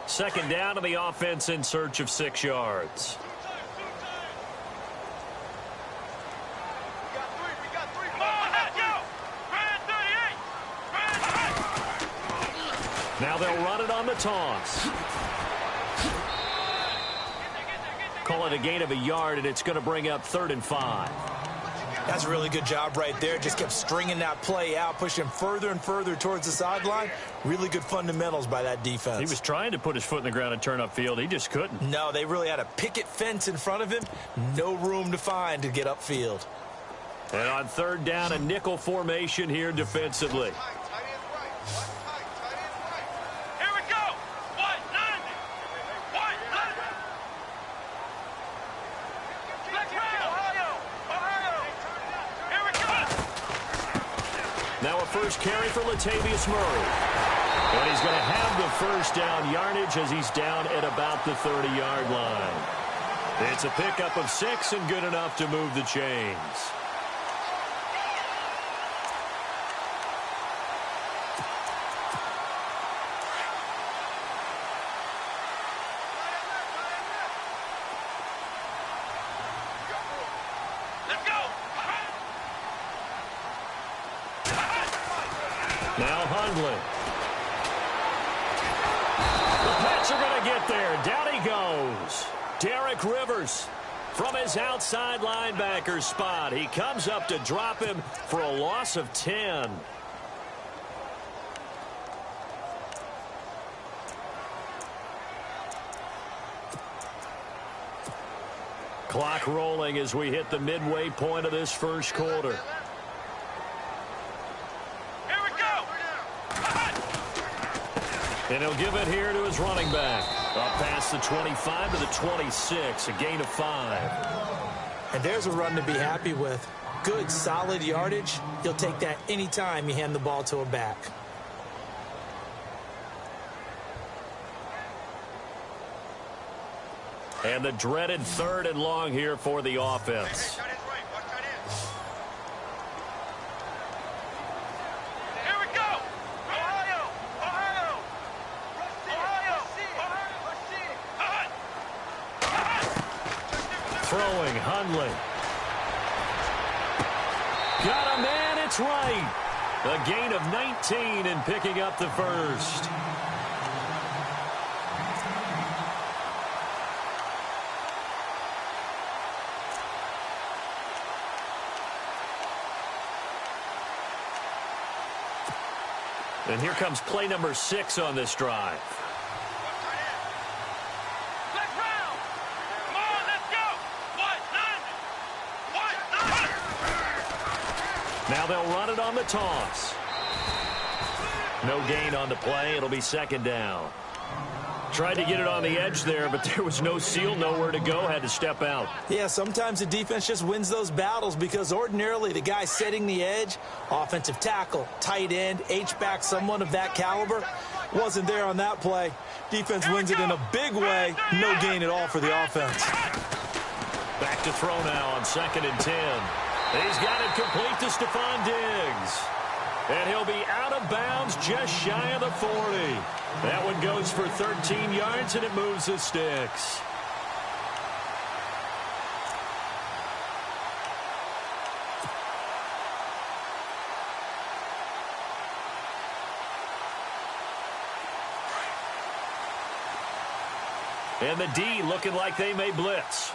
Second down to the offense in search of 6 yards. Now they'll run it on the toss. Call it a gain of a yard, and it's going to bring up 3rd and 5. That's a really good job right there. Just kept stringing that play out, pushing further and further towards the sideline. Really good fundamentals by that defense. He was trying to put his foot in the ground and turn upfield. He just couldn't. No, they really had a picket fence in front of him. No room to find to get upfield. And on 3rd down, a nickel formation here defensively. Now a first carry for Latavius Murray. And he's going to have the first down yardage as he's down at about the 30-yard line. It's a pickup of 6 and good enough to move the chains. Now Hundley. The Pats are going to get there. Down he goes. Derek Rivers from his outside linebacker spot. He comes up to drop him for a loss of 10. Clock rolling as we hit the midway point of this first quarter. And he'll give it here to his running back. Up past the 25 to the 26, a gain of 5. And there's a run to be happy with. Good, solid yardage. He'll take that anytime you hand the ball to a back. And the dreaded 3rd and long here for the offense. Throwing, Hundley. Got a man, it's right. A gain of 19 and picking up the first. And here comes play number 6 on this drive. Now they'll run it on the toss. No gain on the play. It'll be 2nd down. Tried to get it on the edge there, but there was no seal, nowhere to go, had to step out. Yeah, sometimes the defense just wins those battles because ordinarily the guy setting the edge, offensive tackle, tight end, H-back, someone of that caliber, wasn't there on that play. Defense wins it in a big way. No gain at all for the offense. Back to throw now on 2nd and 10. He's got it complete to Stephon Diggs. And he'll be out of bounds just shy of the 40. That one goes for 13 yards, and it moves the sticks. And the D looking like they may blitz.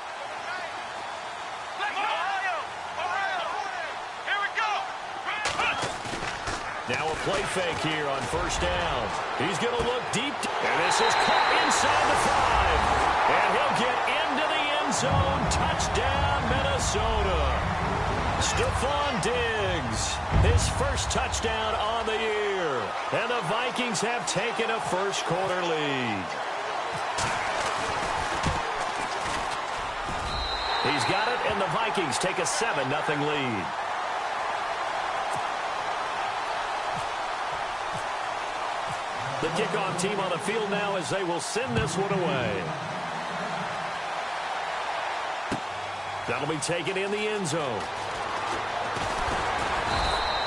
Now a play fake here on 1st down. He's going to look deep. And this is caught inside the 5. And he'll get into the end zone. Touchdown, Minnesota. Stephon Diggs, his first touchdown on the year. And the Vikings have taken a first-quarter lead. He's got it, and the Vikings take a 7-0 lead. The kickoff team on the field now as they will send this one away. That'll be taken in the end zone.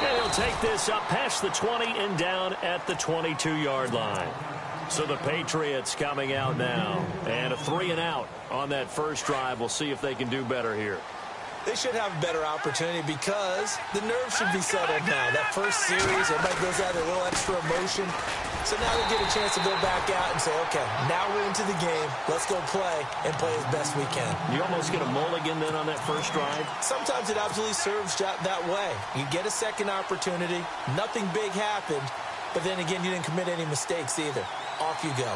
And he'll take this up past the 20 and down at the 22-yard line. So the Patriots coming out now. And a 3-and-out on that first drive. We'll see if they can do better here. They should have a better opportunity because the nerves should be settled now. That first series, everybody goes out with a little extra emotion. So now they get a chance to go back out and say, okay, now we're into the game. Let's go play and play as best we can. You almost get a mulligan then on that first drive? Sometimes it absolutely serves that way. You get a second opportunity. Nothing big happened. But then again, you didn't commit any mistakes either. Off you go.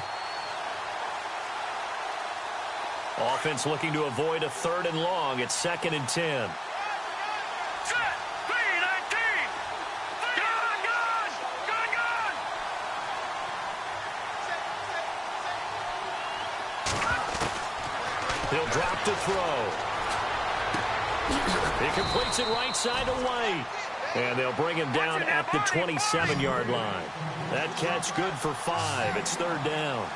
Offense looking to avoid a 3rd and long. It's 2nd and 10. He'll drop to throw. He completes it right side to White. And they'll bring him down at the 27-yard line. That catch good for 5. It's 3rd down.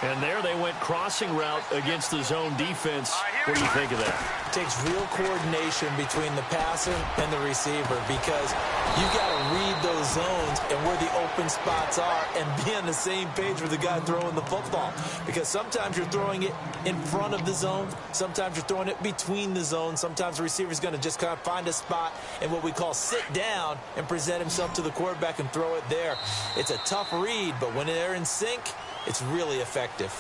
And there they went crossing route against the zone defense. What do you think of that? It takes real coordination between the passer and the receiver because you got to read those zones and where the open spots are and be on the same page with the guy throwing the football. Because sometimes you're throwing it in front of the zone. Sometimes you're throwing it between the zones. Sometimes the receiver's going to just kind of find a spot and what we call sit down and present himself to the quarterback and throw it there. It's a tough read, but when they're in sync, it's really effective.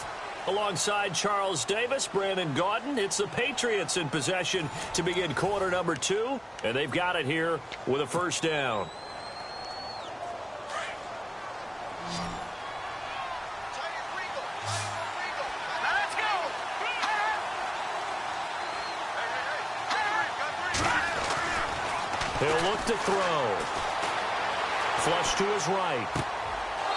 Alongside Charles Davis, Brandon Gaudin, it's the Patriots in possession to begin quarter number 2, and they've got it here with a first down. He'll look to throw. Flush to his right.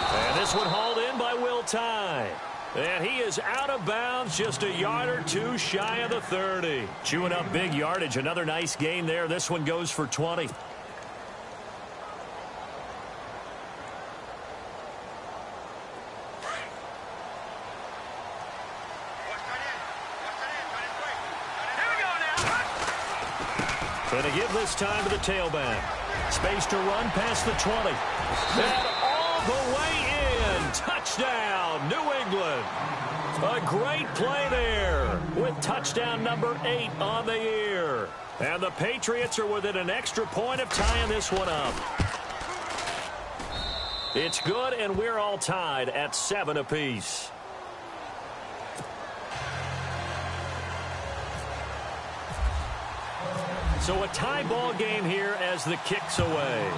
And this one hauled in by Will Tye. And he is out of bounds, just a yard or two shy of the 30. Chewing up big yardage. Another nice gain there. This one goes for 20. Going to give this time to the tailback. Space to run past the 20. And all the way in. Touchdown, New England. A great play there with touchdown number 8 on the year. And the Patriots are within an extra point of tying this one up. It's good, and we're all tied at 7 apiece. So a tie ball game here as the kick's away.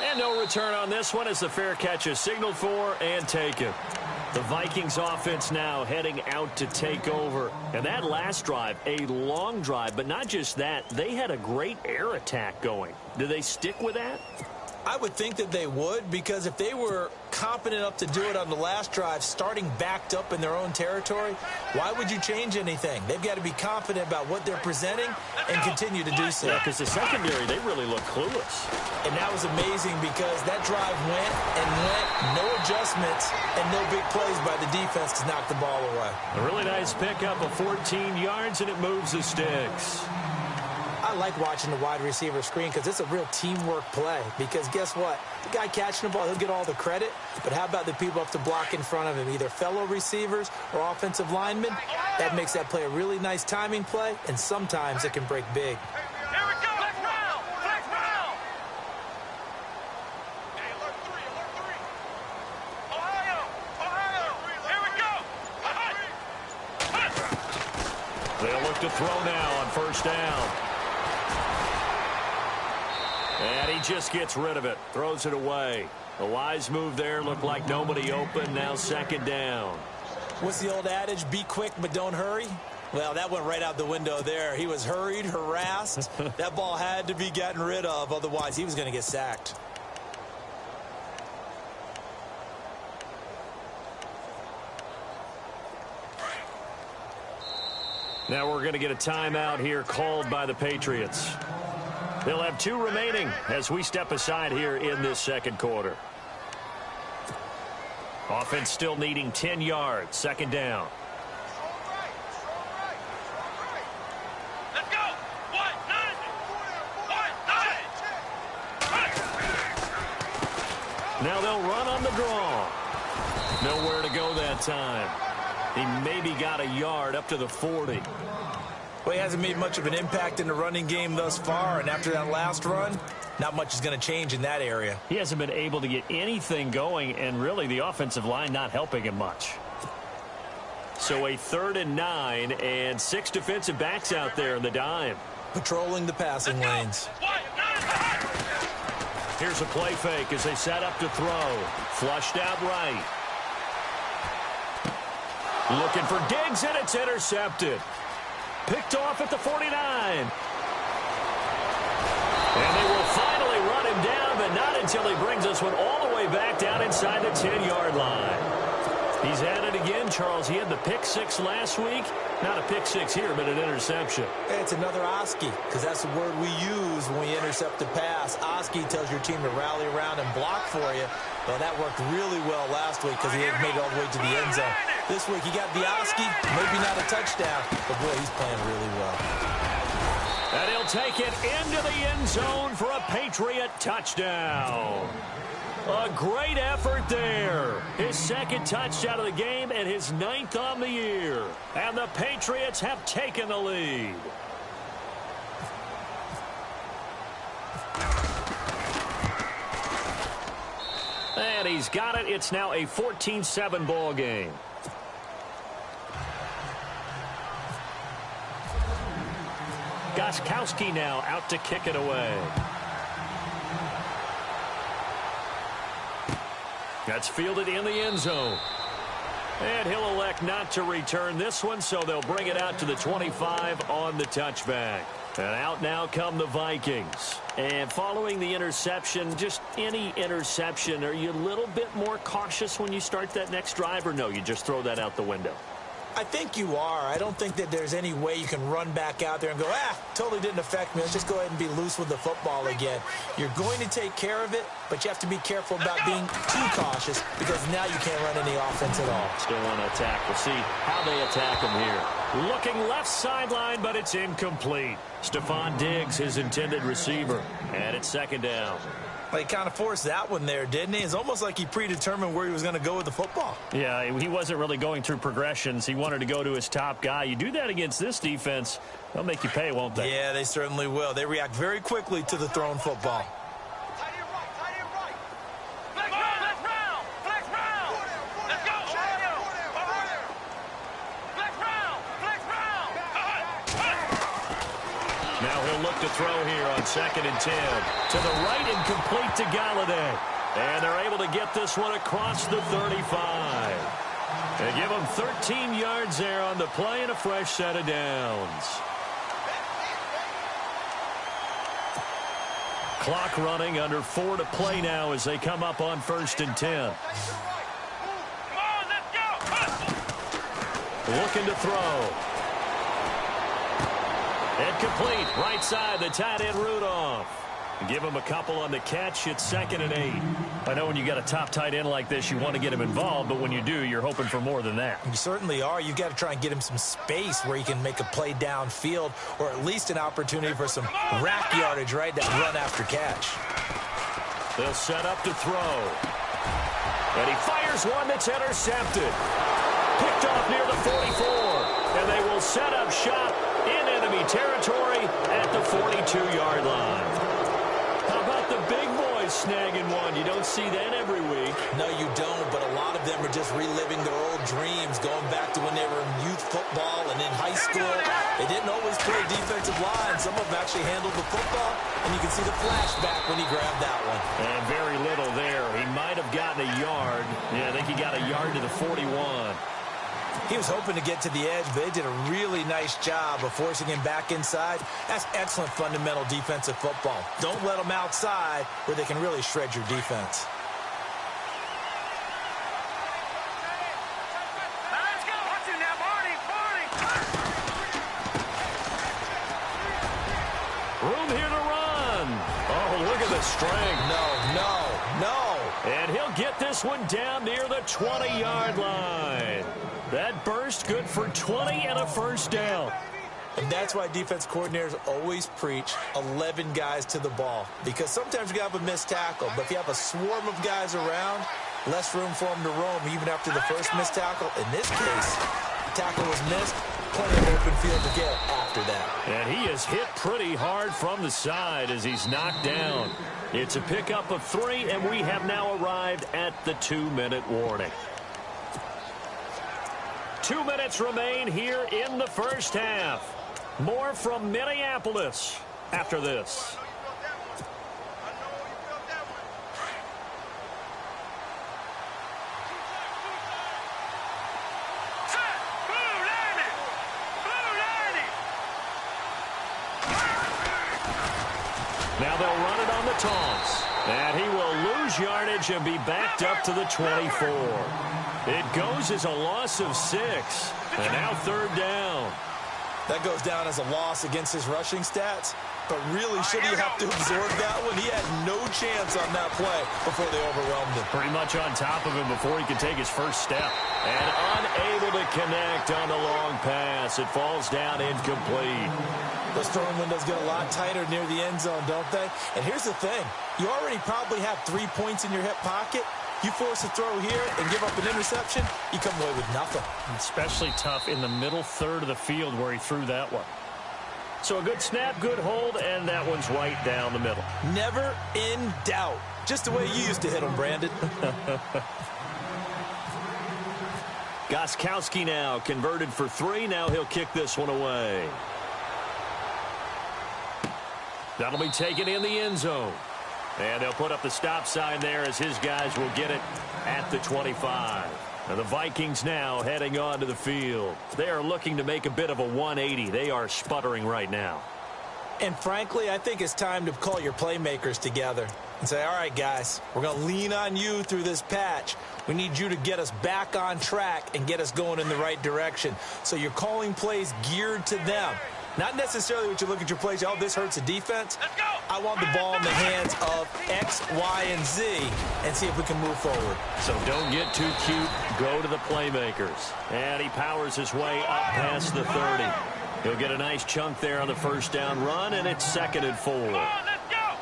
And no return on this one as the fair catch is signaled for and taken. The Vikings offense now heading out to take over. And that last drive, a long drive, but not just that, they had a great air attack going. Do they stick with that? I would think that they would, because if they were competent enough to do it on the last drive, starting backed up in their own territory, why would you change anything? They've got to be confident about what they're presenting and continue to do so. Yeah, because the secondary, they really look clueless. And that was amazing because that drive went and went, no adjustments, and no big plays by the defense to knock the ball away. A really nice pickup of 14 yards, and it moves the sticks. I like watching the wide receiver screen because it's a real teamwork play. Because guess what? The guy catching the ball, he'll get all the credit. But how about the people up to block in front of him, either fellow receivers or offensive linemen? That makes that play a really nice timing play, and sometimes it can break big. Here we go. Flex round. Flex round. Hey, alert 3. Ohio. Here we go. They'll look to throw now on first down. And he just gets rid of it. Throws it away. A wise move there. Looked like nobody open. Now second down. What's the old adage? Be quick, but don't hurry. Well, that went right out the window there. He was hurried, harassed. That ball had to be gotten rid of. Otherwise, he was going to get sacked. Now we're going to get a timeout here called by the Patriots. They'll have 2 remaining as we step aside here in this second quarter. Offense still needing 10 yards. Second down. Let's go. 1-9. Now they'll run on the draw. Nowhere to go that time. He maybe got a yard up to the 40. Well, he hasn't made much of an impact in the running game thus far, and after that last run, not much is going to change in that area. He hasn't been able to get anything going, and really the offensive line not helping him much. So a 3rd and 9, and 6 defensive backs out there in the dime. Patrolling the passing lanes. Here's a play fake as they set up to throw. Flushed out right. Looking for Diggs, and it's intercepted. Picked off at the 49. And they will finally run him down, but not until he brings this one all the way back down inside the 10-yard line. He's at it again, Charles. He had the pick 6 last week. Not a pick 6 here, but an interception. It's another Oski, because that's the word we use when we intercept a pass. Oski tells your team to rally around and block for you. Well, that worked really well last week because he had made it all the way to the end zone. This week he got the Oski, maybe not a touchdown, but boy, he's playing really well. And he'll take it into the end zone for a Patriot touchdown. A great effort there. His 2nd touchdown of the game and his 9th on the year. And the Patriots have taken the lead. And he's got it. It's now a 14-7 ball game. Gostkowski now out to kick it away. That's fielded in the end zone. And he'll elect not to return this one, so they'll bring it out to the 25 on the touchback. And out now come the Vikings. And following the interception, just any interception, are you a little bit more cautious when you start that next drive, or no, you just throw that out the window? I think you are. I don't think that there's any way you can run back out there and go, totally didn't affect me. Let's just go ahead and be loose with the football again. You're going to take care of it, but you have to be careful about being too cautious because now you can't run any offense at all. Still want to attack. We'll see how they attack him here. Looking left sideline, but it's incomplete. Stephon Diggs, his intended receiver. And it's 2nd down. Well, he kind of forced that one there, didn't he? It's almost like he predetermined where he was going to go with the football. Yeah, he wasn't really going through progressions. He wanted to go to his top guy. You do that against this defense, they'll make you pay, won't they? Yeah, they certainly will. They react very quickly to the thrown football. To throw here on 2nd and 10. To the right and complete to Galladay. And they're able to get this one across the 35. They give him 13 yards there on the play and a fresh set of downs. Clock running, under 4 to play now as they come up on 1st and 10. Looking to throw. Incomplete. Right side, the tight end Rudolph. Give him a couple on the catch. It's 2nd and 8. I know when you got a top tight end like this, you want to get him involved, but when you do, you're hoping for more than that. You certainly are. You've got to try and get him some space where he can make a play downfield or at least an opportunity for some rack yardage, right? That run after catch. They'll set up to throw. And he fires one that's intercepted. Picked off near the 44. And they will set up shop in enemy territory at the 42-yard line. How about the big boys snagging one? You don't see that every week. No, you don't, but a lot of them are just reliving their old dreams, going back to when they were in youth football and in high school. They didn't always play defensive line. Some of them actually handled the football, and you can see the flashback when he grabbed that one. And very little there. He might have gotten a yard. Yeah, I think he got a yard to the 41. He was hoping to get to the edge, but they did a really nice job of forcing him back inside. That's excellent fundamental defensive football. Don't let them outside where they can really shred your defense. Let's go. Watch it now, Barney. Room here to run. Oh, look at the strength. No. And he'll get this one down near the 20-yard line. That burst good for 20 and a first down. And that's why defense coordinators always preach 11 guys to the ball. Because sometimes you have a missed tackle, but if you have a swarm of guys around, less room for them to roam even after the first missed tackle. In this case, the tackle was missed, plenty of open field to get after that. And he is hit pretty hard from the side as he's knocked down. It's a pickup of 3, and we have now arrived at the 2-minute warning. 2 minutes remain here in the first half. More from Minneapolis after this. Now they'll run it on the toss. And he will lose yardage and be backed up to the 24. It goes as a loss of 6. And now 3rd down. That goes down as a loss against his rushing stats. But really, should he have to absorb that one? He had no chance on that play before they overwhelmed him. Pretty much on top of him before he could take his first step. And unable to connect on the long pass. It falls down incomplete. Those throwing windows get a lot tighter near the end zone, don't they? And here's the thing. You already probably have 3 points in your hip pocket. You force a throw here and give up an interception, you come away with nothing. Especially tough in the middle third of the field where he threw that one. So a good snap, good hold, and that one's right down the middle. Never in doubt. Just the way you used to hit them, Brandon. Gostkowski now converted for 3. Now he'll kick this one away. That'll be taken in the end zone. And they'll put up the stop sign there as his guys will get it at the 25. And the Vikings now heading onto the field. They are looking to make a bit of a 180. They are sputtering right now. And frankly, I think it's time to call your playmakers together and say, all right, guys, we're going to lean on you through this patch. We need you to get us back on track and get us going in the right direction. So you're calling plays geared to them. Not necessarily what you look at your plays, oh, this hurts the defense. Let's go. I want the ball in the hands of X, Y, and Z and see if we can move forward. So don't get too cute. Go to the playmakers. And he powers his way up past the 30. He'll get a nice chunk there on the first down run, and it's 2nd and 4. Come on, let's go.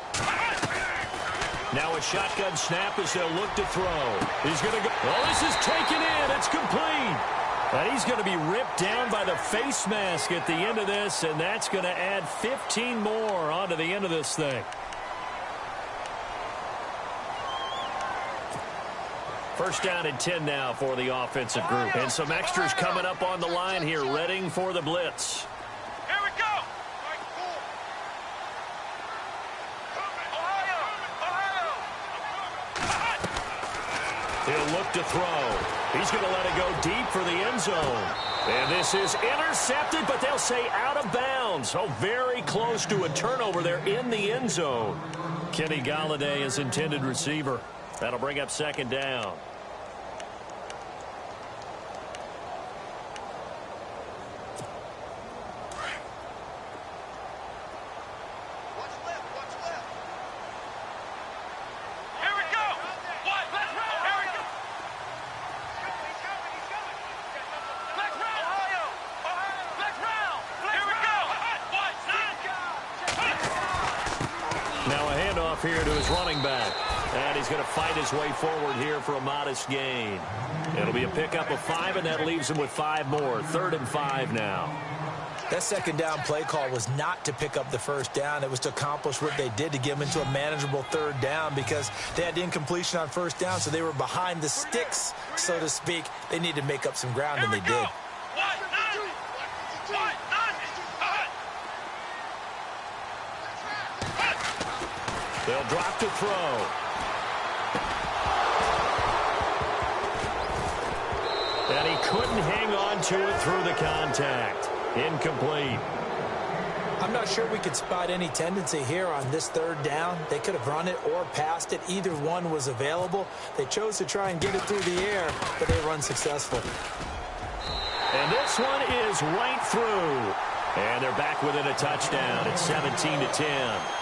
Now a shotgun snap as they'll look to throw. He's going to go. Oh, this is taken in. It's complete. And he's going to be ripped down by the face mask at the end of this, and that's going to add 15 more onto the end of this thing. First down and 10 now for the offensive group. And some extras coming up on the line here, readying for the blitz. Here we go. He'll look to throw. He's going to let it go deep for the end zone. And this is intercepted, but they'll say out of bounds. Oh, very close to a turnover there in the end zone. Kenny Golladay is intended receiver. That'll bring up 2nd down. Here to his running back. And he's going to fight his way forward here for a modest gain. It'll be a pickup of 5, and that leaves him with 5 more. 3rd and 5 now. That 2nd down play call was not to pick up the first down. It was to accomplish what they did to get them into a manageable 3rd down because they had incompletion on 1st down, so they were behind the sticks, so to speak. They needed to make up some ground, and they did. They'll drop to throw. And he couldn't hang on to it through the contact. Incomplete. I'm not sure we could spot any tendency here on this 3rd down. They could have run it or passed it. Either one was available. They chose to try and get it through the air, but they were unsuccessful. And this one is right through. And they're back within a touchdown. It's 17-10.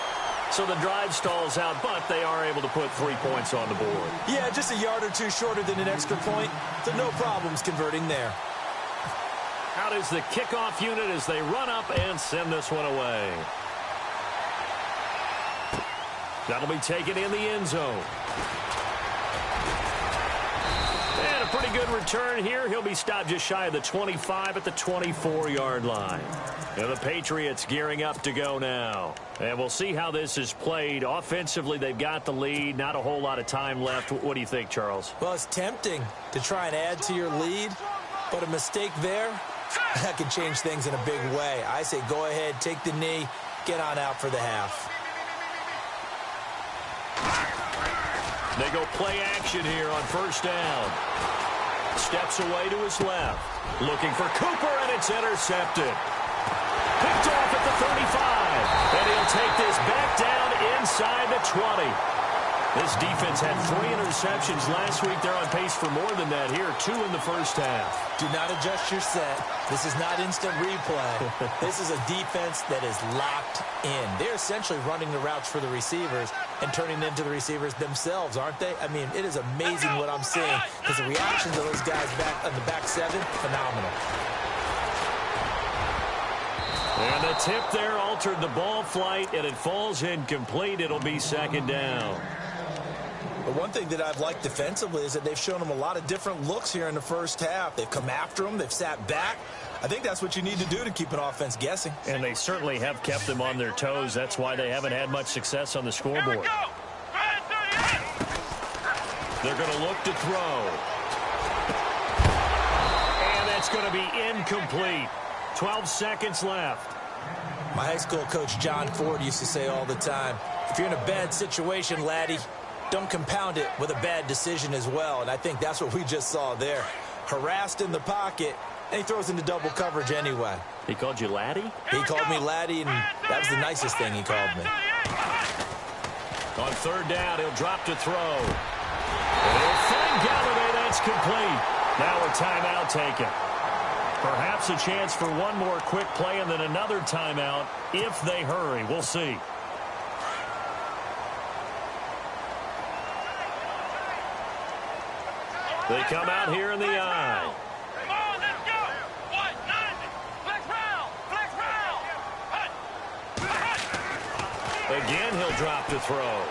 So the drive stalls out, but they are able to put 3 points on the board. Yeah, just a yard or two shorter than an extra point. So no problems converting there. Out is the kickoff unit as they run up and send this one away. That'll be taken in the end zone. And a pretty good return here. He'll be stopped just shy of the 25 at the 24-yard line. And the Patriots gearing up to go now. And we'll see how this is played. Offensively, they've got the lead. Not a whole lot of time left. What do you think, Charles? Well, it's tempting to try and add to your lead, but a mistake there, that can change things in a big way. I say go ahead, take the knee, get on out for the half. They go play action here on first down. Steps away to his left. Looking for Cooper, and it's intercepted. Picked off at the 35. And he'll take this back down inside the 20. This defense had 3 interceptions last week. They're on pace for more than that here. 2 in the first half. Do not adjust your set. This is not instant replay. This is a defense that is locked in. They're essentially running the routes for the receivers and turning them to the receivers themselves, aren't they? I mean, it is amazing what I'm seeing because the reactions of those guys back on the back 7, phenomenal. And the tip there altered the ball flight, and it falls incomplete. It'll be second down. The one thing that I've liked defensively is that they've shown them a lot of different looks here in the first half. They've come after them. They've sat back. I think that's what you need to do to keep an offense guessing. And they certainly have kept them on their toes. That's why they haven't had much success on the scoreboard. They're going to look to throw. And that's going to be incomplete. 12 seconds left. My high school coach, John Ford, used to say all the time, if you're in a bad situation, laddie, don't compound it with a bad decision as well. And I think that's what we just saw there. Harassed in the pocket, and he throws into double coverage anyway. He called you laddie? He called me laddie, and that was the nicest thing he called me. On third down, he'll drop to throw. And he'll find Galloway. That's complete. Now a timeout taken. Perhaps a chance for one more quick play and then another timeout if they hurry. We'll see. They come out here in the eye. Come on, let's go. What? Flex round. Again, he'll drop to throw.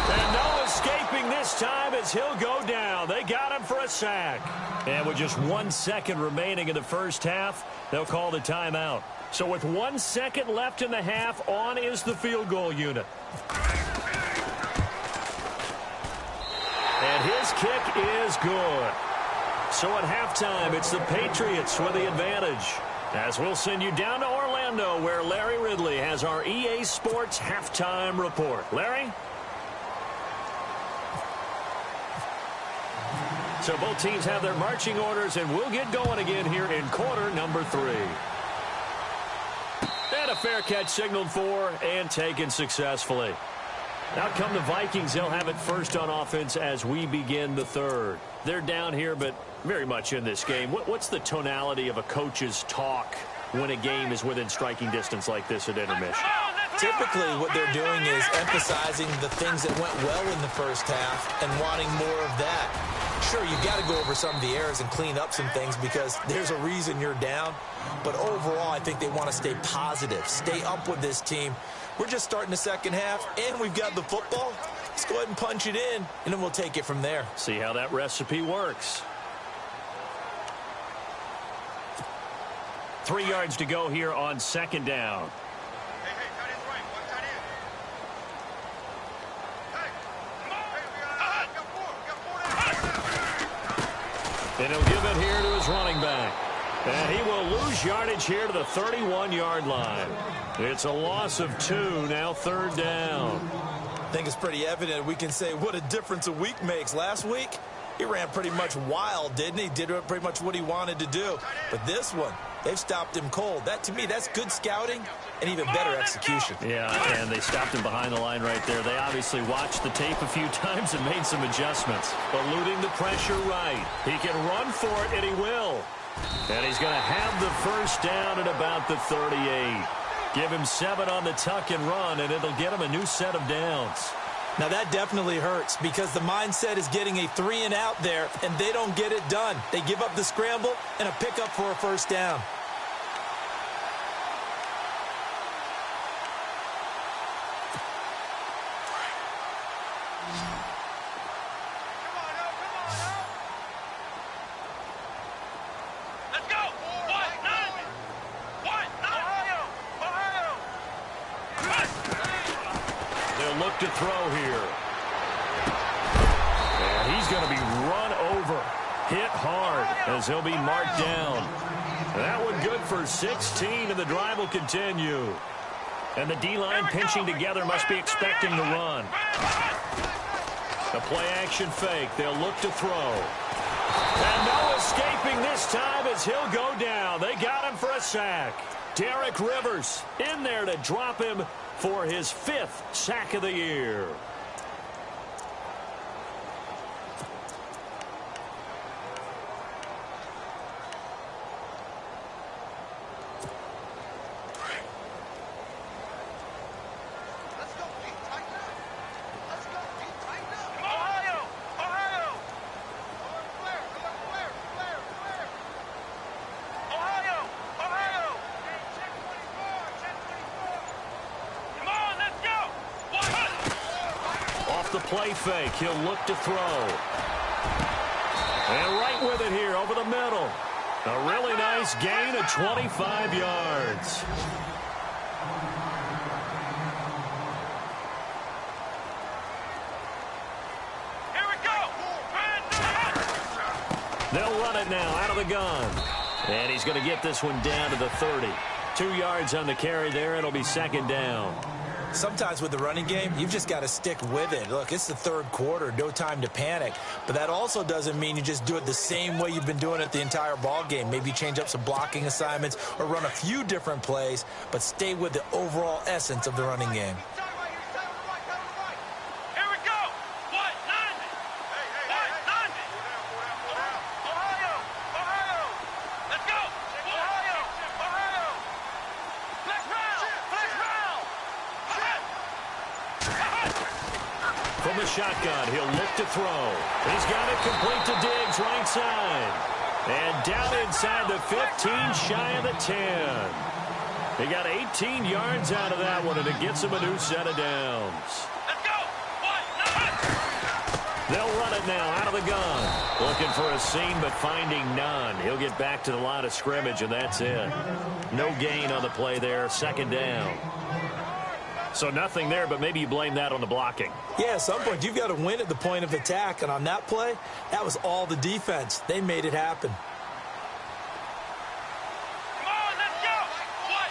And no escaping this time as he'll go down. They got him for a sack. And with just 1 second remaining in the first half, they'll call the timeout. So with 1 second left in the half, on is the field goal unit. And his kick is good. So at halftime, it's the Patriots with the advantage. As we'll send you down to Orlando, where Larry Ridley has our EA Sports halftime report. Larry? So both teams have their marching orders, and we'll get going again here in quarter number 3. And a fair catch signaled for and taken successfully. Out come the Vikings. They'll have it first on offense as we begin the third. They're down here, but very much in this game. What's the tonality of a coach's talk when a game is within striking distance like this at intermission? Typically, what they're doing is emphasizing the things that went well in the first half and wanting more of that. Sure, you've got to go over some of the errors and clean up some things because there's a reason you're down. But overall, I think they want to stay positive, stay up with this team. We're just starting the second half, and we've got the football. Let's go ahead and punch it in, and then we'll take it from there. See how that recipe works. 3 yards to go here on second down. And he'll give it here to his running back. And he will lose yardage here to the 31-yard line. It's a loss of 2, now third down. I think it's pretty evident we can say what a difference a week makes. Last week, he ran pretty much wild, didn't he? Did pretty much what he wanted to do. But this one, they've stopped him cold. That, to me, that's good scouting and even better execution. Yeah, and they stopped him behind the line right there. They obviously watched the tape a few times and made some adjustments. Eluding the pressure right. He can run for it, and he will. And he's going to have the first down at about the 38. Give him 7 on the tuck and run, and it'll get him a new set of downs. Now that definitely hurts because the mindset is getting a 3-and-out there, and they don't get it done. They give up the scramble and a pickup for a first down. Let's go. What? 90. What? Ohio. They'll look to throw here. And he's going to be run over. Hit hard as he'll be marked down. That one good for 16, and the drive will continue. And the D-line pinching together must be expecting to run. The play-action fake. They'll look to throw. And no escaping this time as he'll go down. They got him for a sack. Derek Rivers in there to drop him for his 5th sack of the year. The play fake. He'll look to throw. And right with it here over the middle. A really nice gain of 25 yards. Here we go. They'll run it now out of the gun. And he's going to get this one down to the 30. 2 yards on the carry there. It'll be second down. Sometimes with the running game, you've just got to stick with it. Look, it's the third quarter, no time to panic. But that also doesn't mean you just do it the same way you've been doing it the entire ball game. Maybe change up some blocking assignments or run a few different plays, but stay with the overall essence of the running game. Here we go. What? 90. What? 90. Ohio. Let's go. Ohio. Flex round. From the shotgun, he'll look to throw. He's got it complete to Diggs, right side. And down inside the 15, shy of the 10. He got 18 yards out of that one, and it gets him a new set of downs. Let's go. What? They'll run it now out of the gun. Looking for a seam, but finding none. He'll get back to the line of scrimmage, and that's it. No gain on the play there, second down. So nothing there, but maybe you blame that on the blocking. Yeah, at some point, you've got to win at the point of attack. And on that play, that was all the defense. They made it happen. Come on, let's go. What?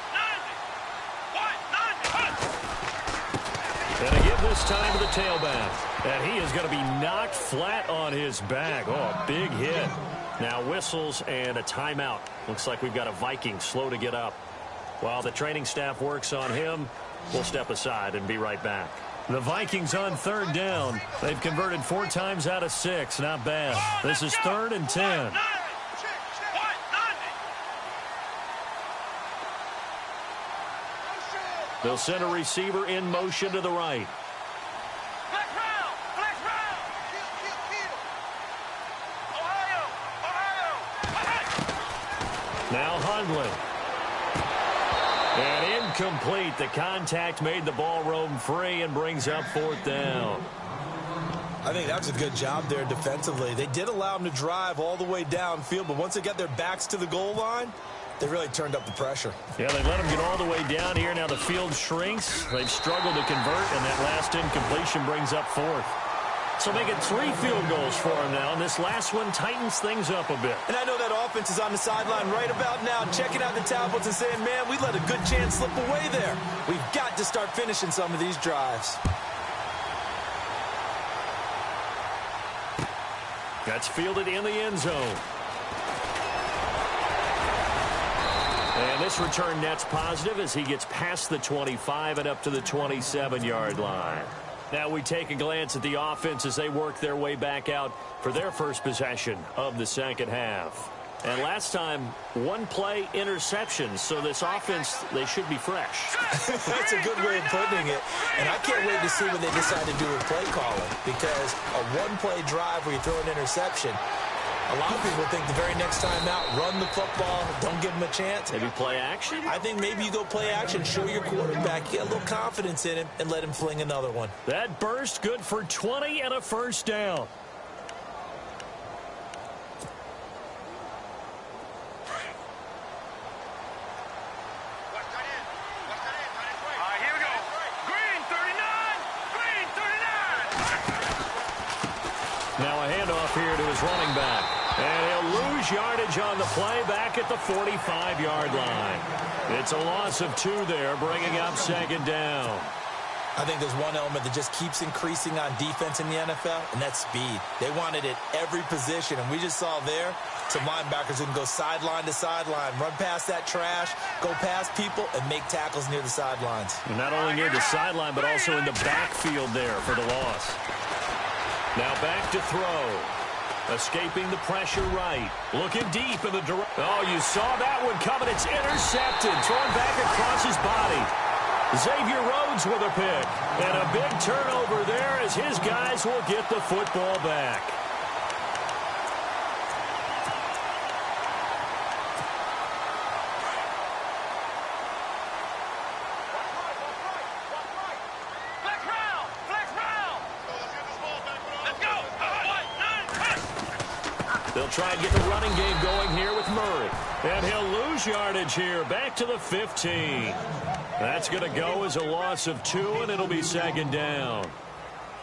90. And they give this time to the tailback. And he is going to be knocked flat on his back. Oh, a big hit. Now whistles and a timeout. Looks like we've got a Viking slow to get up. While the training staff works on him, we'll step aside and be right back. The Vikings on third down. They've converted 4 times out of 6. Not bad. This is 3rd and 10. They'll send a receiver in motion to the right. Flex round. Ohio. Now Hundley. And incomplete. The contact made the ball roam free and brings up 4th down. I think that was a good job there defensively. They did allow them to drive all the way downfield, but once they got their backs to the goal line, they really turned up the pressure. Yeah, they let them get all the way down here. Now the field shrinks. They've struggled to convert, and that last incompletion brings up 4th. So making 3 field goals for him now, and this last one tightens things up a bit. And I know that offense is on the sideline right about now, checking out the tablets and saying, man, we let a good chance slip away there. We've got to start finishing some of these drives. That's fielded in the end zone. And this return net's positive as he gets past the 25 and up to the 27-yard line. Now we take a glance at the offense as they work their way back out for their first possession of the second half. And last time, one play interception. So this offense, they should be fresh. That's a good way of putting it. And I can't wait to see what they decide to do with play calling, because a one-play drive where you throw an interception, a lot of people think the very next time out, run the football, don't give them a chance. Maybe play action? I think maybe you go play action, show your quarterback, get a little confidence in him, and let him fling another one. That burst good for 20 and a first down. Now a handoff here to his running back. And he'll lose yardage on the play back at the 45-yard line. It's a loss of 2 there, bringing up second down. I think there's one element that just keeps increasing on defense in the NFL, and that's speed. They want it at every position, and we just saw there some linebackers who can go sideline to sideline, run past that trash, go past people, and make tackles near the sidelines. And not only near the sideline, but also in the backfield there for the loss. Now back to throw. Escaping the pressure right. Looking deep in the direction. Oh, you saw that one coming. It's intercepted. Thrown back across his body. Xavier Rhodes with a pick. And a big turnover there as his guys will get the football back. They'll try and get the running game going here with Murray. And he'll lose yardage here. Back to the 15. That's going to go as a loss of 2, and it'll be second down.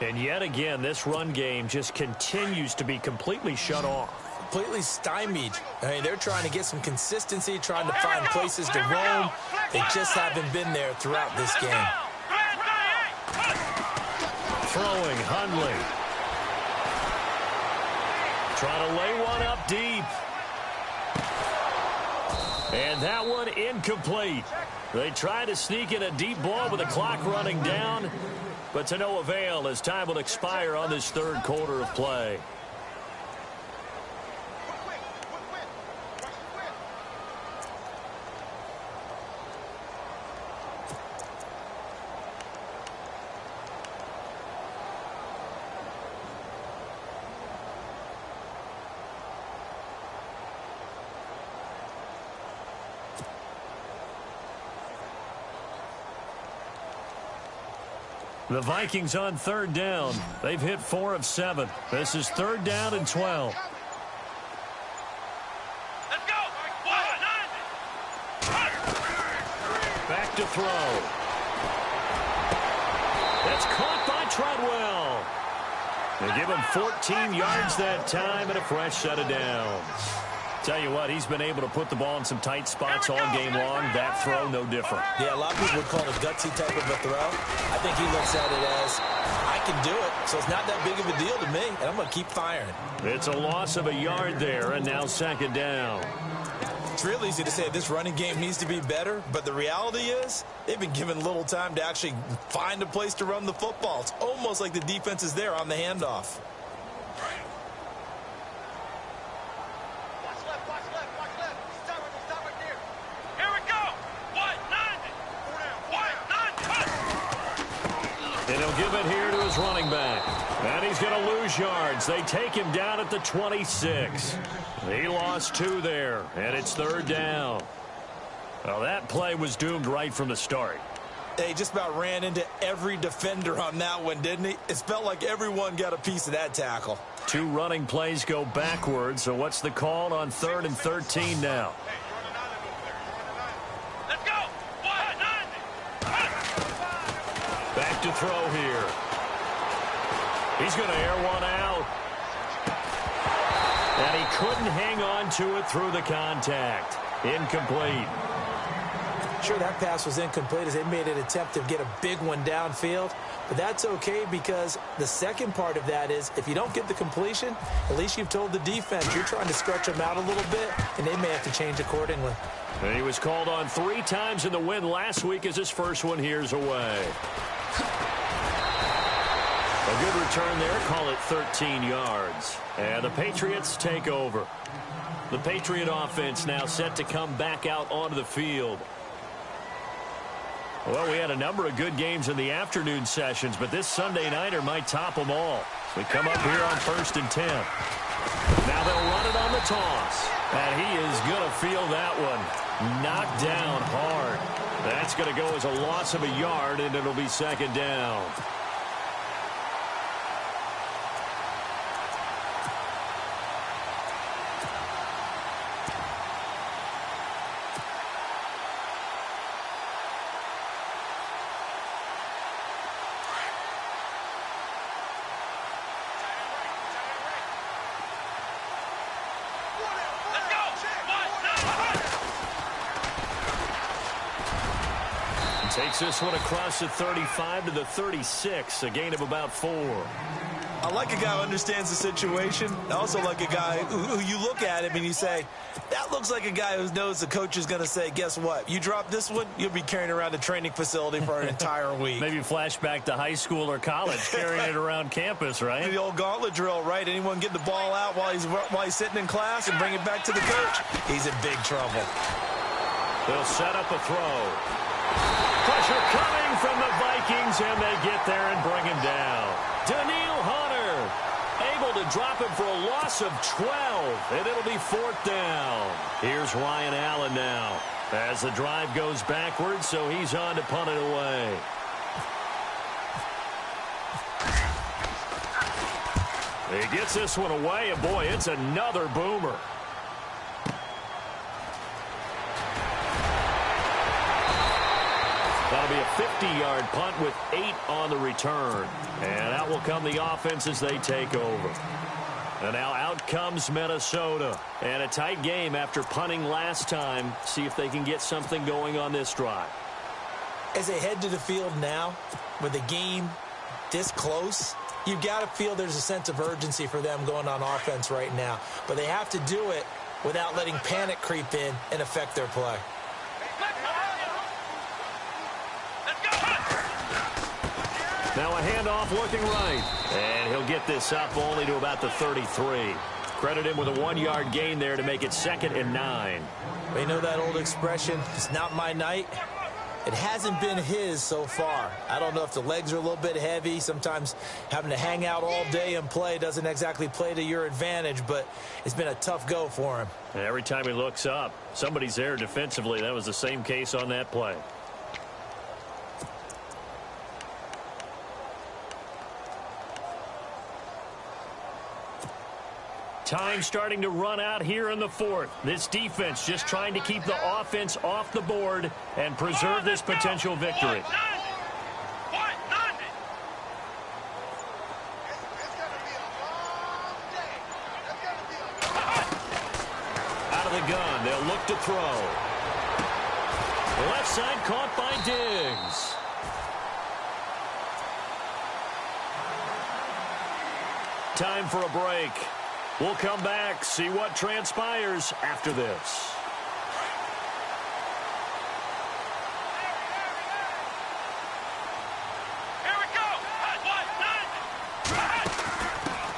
And yet again, this run game just continues to be completely shut off. Completely stymied. I mean, they're trying to get some consistency, trying to find places to roam. They just haven't been there throughout this game. Throwing, Hundley. Trying to lay one up deep. And that one incomplete. They try to sneak in a deep ball with the clock running down, but to no avail as time will expire on this third quarter of play. The Vikings on third down. They've hit 4 of 7. This is third down and 12. Let's go. Back to throw. That's caught by Treadwell. They give him 14 yards that time and a fresh set of downs. Tell you what, he's been able to put the ball in some tight spots all game long. That throw, no different. Yeah, a lot of people would call it a gutsy type of a throw. I think he looks at it as, I can do it, so it's not that big of a deal to me, and I'm going to keep firing. It's a loss of a yard there, and now second down. It's real easy to say this running game needs to be better, but the reality is they've been given little time to actually find a place to run the football. It's almost like the defense is there on the handoff. And he'll give it here to his running back. And he's going to lose yards. They take him down at the 26. He lost 2 there, and it's third down. Well, that play was doomed right from the start. He just about ran into every defender on that one, didn't he? It felt like everyone got a piece of that tackle. 2 running plays go backwards, so what's the call on 3rd and 13 now? Back to throw here. He's going to air one out. And he couldn't hang on to it through the contact. Incomplete. Sure, that pass was incomplete as they made an attempt to get a big one downfield. But that's okay because the second part of that is if you don't get the completion, at least you've told the defense you're trying to stretch them out a little bit, and they may have to change accordingly. And he was called on 3 times in the win last week as his first one here's away. A good return there. Call it 13 yards. And the Patriots take over. The Patriot offense now set to come back out onto the field. Well, we had a number of good games in the afternoon sessions, but this Sunday nighter might top them all. So we come up here on 1st and 10. Now they'll run it on the toss. And he is going to feel that one. Knocked down hard. That's going to go as a loss of a yard, and it'll be 2nd down. Takes this one across the 35 to the 36, a gain of about 4. I like a guy who understands the situation. I also like a guy who you look at him and you say, that looks like a guy who knows the coach is going to say, guess what? You drop this one, you'll be carrying around a training facility for an entire week. Maybe flashback to high school or college, carrying it around campus, right? The old gauntlet drill, right? Anyone get the ball out while he's sitting in class and bring it back to the coach? He's in big trouble. They'll set up a throw. Pressure coming from the Vikings, and they get there and bring him down. Daniil Hunter able to drop him for a loss of 12, and it'll be 4th down. Here's Ryan Allen now as the drive goes backwards, so he's on to punt it away. He gets this one away, and boy, it's another boomer. That'll be a 50-yard punt with 8 on the return. And out will come the offense as they take over. And now out comes Minnesota. And a tight game after punting last time. See if they can get something going on this drive. As they head to the field now, with the game this close, you've got to feel there's a sense of urgency for them going on offense right now. But they have to do it without letting panic creep in and affect their play. Now a handoff looking right. And he'll get this up only to about the 33. Credit him with a 1-yard gain there to make it 2nd and 9. You know that old expression, it's not my night? It hasn't been his so far. I don't know if the legs are a little bit heavy. Sometimes having to hang out all day and play doesn't exactly play to your advantage, but it's been a tough go for him. And every time he looks up, somebody's there defensively. That was the same case on that play. Time starting to run out here in the 4th. This defense just trying to keep the offense off the board and preserve this potential victory. Out of the gun, they'll look to throw. Left side caught by Diggs. Time for a break. We'll come back, see what transpires after this. Here we go.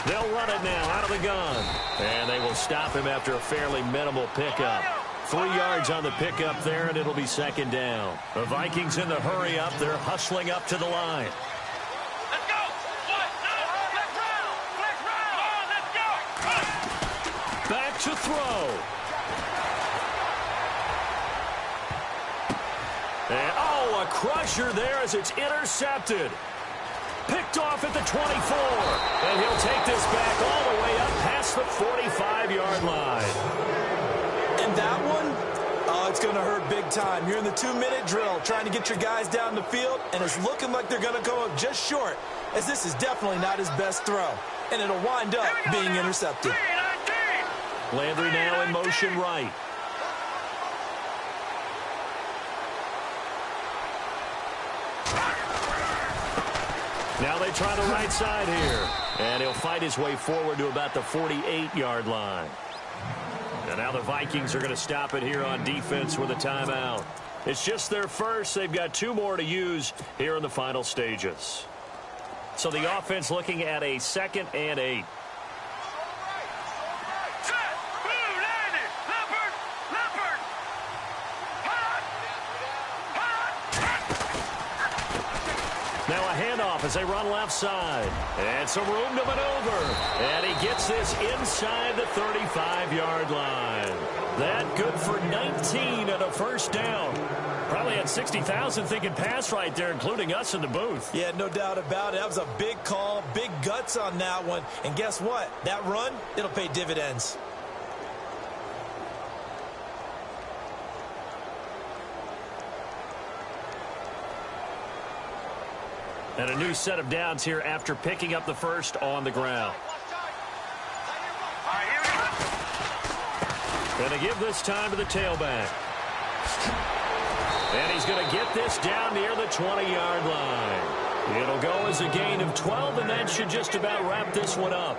They'll run it now out of the gun. And they will stop him after a fairly minimal pickup. 3 yards on the pickup there, and it'll be 2nd down. The Vikings in the hurry up. They're hustling up to the line. Back to throw. And, a crusher there as it's intercepted. Picked off at the 24. And he'll take this back all the way up past the 45-yard line. And that one, it's going to hurt big time. You're in the 2-minute drill trying to get your guys down the field, and it's looking like they're going to go up just short, as this is definitely not his best throw. And it'll wind up being intercepted. Landry now in motion right. Now they try the right side here. And he'll fight his way forward to about the 48-yard line. And now the Vikings are going to stop it here on defense with a timeout. It's just their first. They've got 2 more to use here in the final stages. So the offense looking at a 2nd and 8. now a handoff as they run left side. And some room to maneuver. And he gets this inside the 35-yard line. That good for 19 and a first down. Probably had 60,000 thinking pass right there, including us in the booth. Yeah, no doubt about it. That was a big call, big guts on that one. And guess what? That run, it'll pay dividends. And a new set of downs here after picking up the first on the ground. Going to give this time to the tailback. And he's going to get this down near the 20-yard line. It'll go as a gain of 12, and that should just about wrap this one up.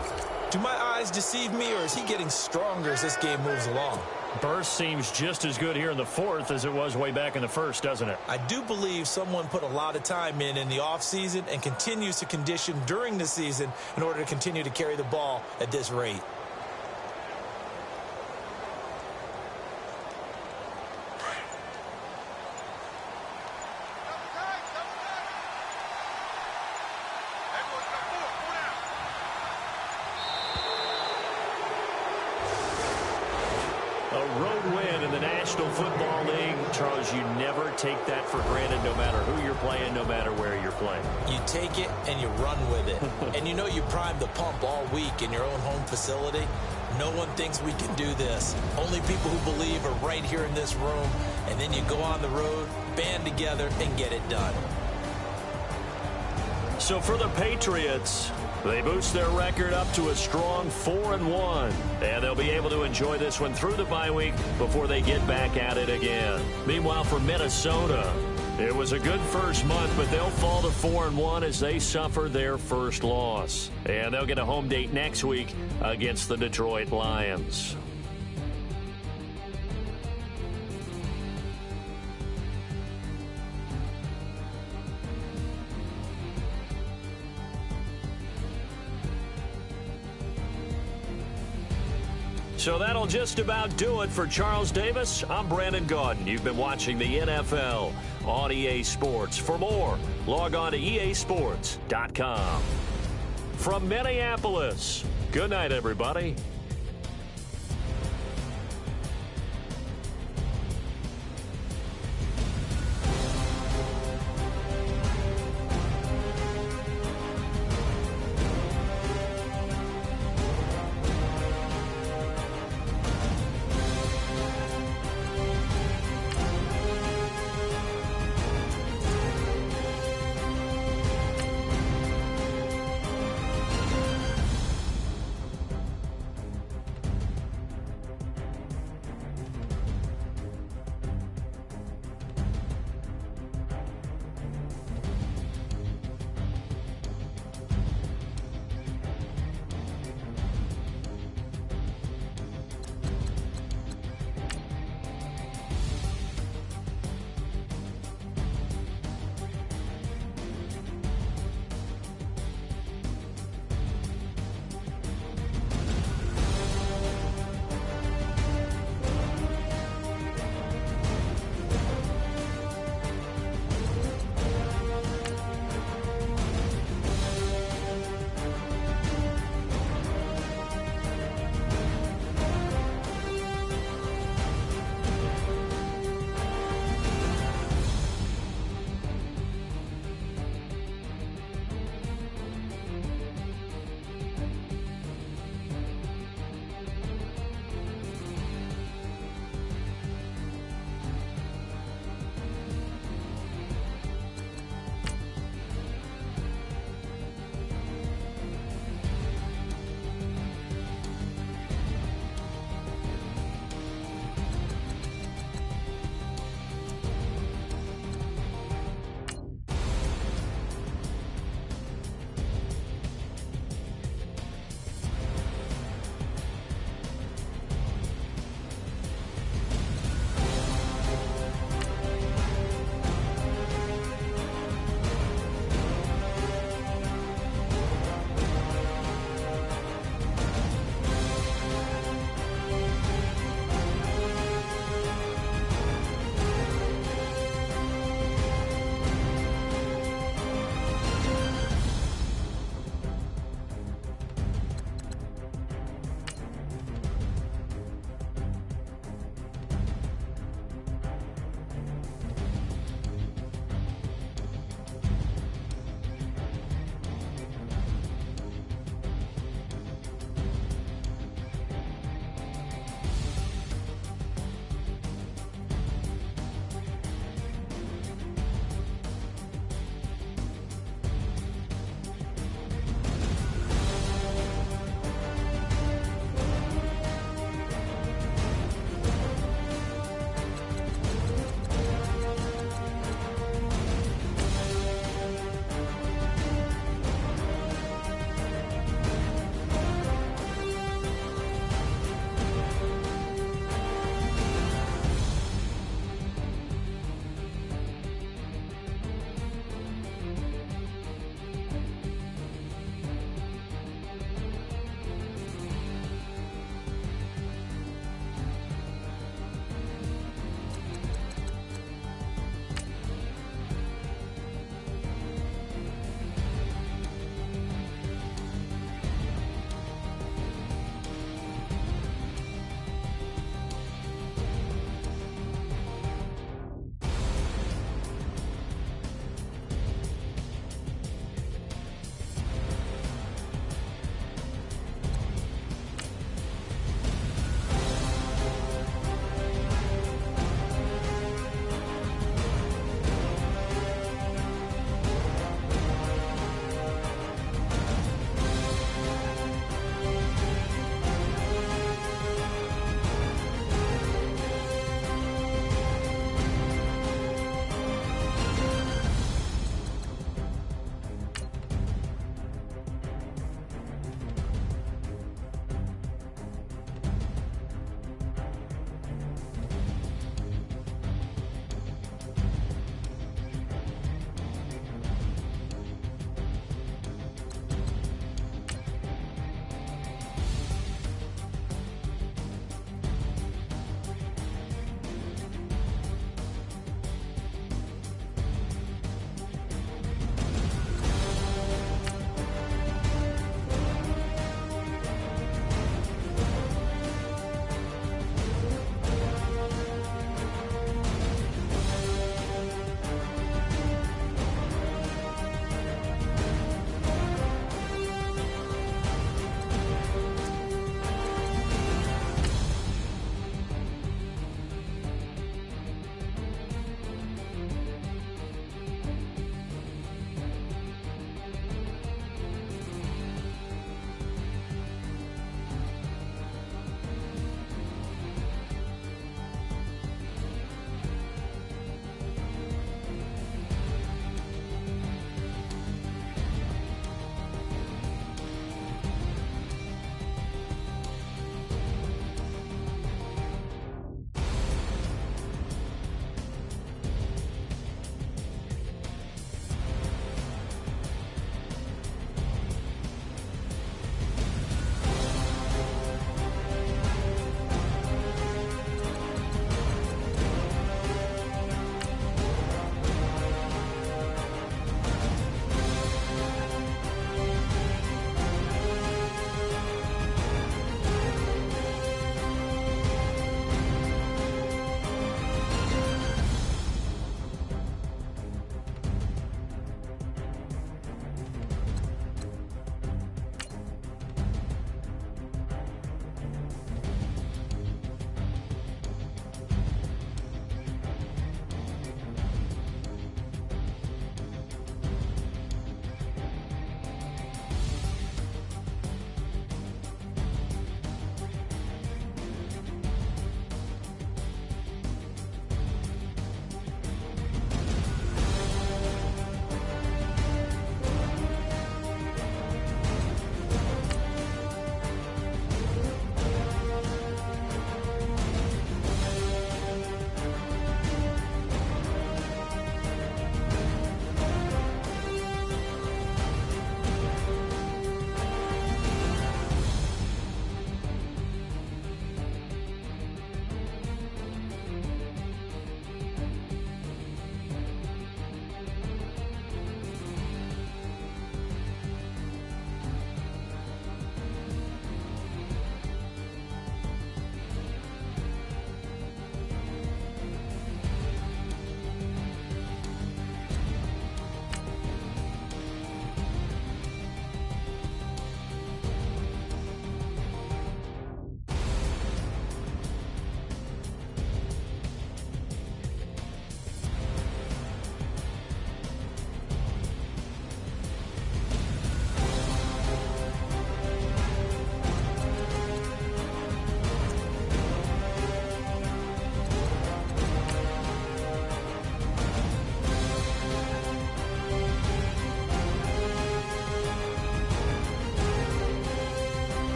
Do my eyes deceive me, or is he getting stronger as this game moves along? Burst seems just as good here in the fourth as it was way back in the first, doesn't it? I do believe someone put a lot of time in the offseason and continues to condition during the season in order to continue to carry the ball at this rate. A road win in the National Football League. Charles, you never take that for granted no matter who you're playing, no matter where you're playing. You take it and you run with it. And you know you primed the pump all week in your own home facility. No one thinks we can do this. Only people who believe are right here in this room. And then you go on the road, band together, and get it done. So for the Patriots, they boost their record up to a strong 4-1. And they'll be able to enjoy this one through the bye week before they get back at it again. Meanwhile, for Minnesota, it was a good first month, but they'll fall to 4-1 as they suffer their first loss. And they'll get a home date next week against the Detroit Lions. So that'll just about do it for Charles Davis. I'm Brandon Gaudin. You've been watching the NFL on EA Sports. For more, log on to easports.com. From Minneapolis, good night, everybody.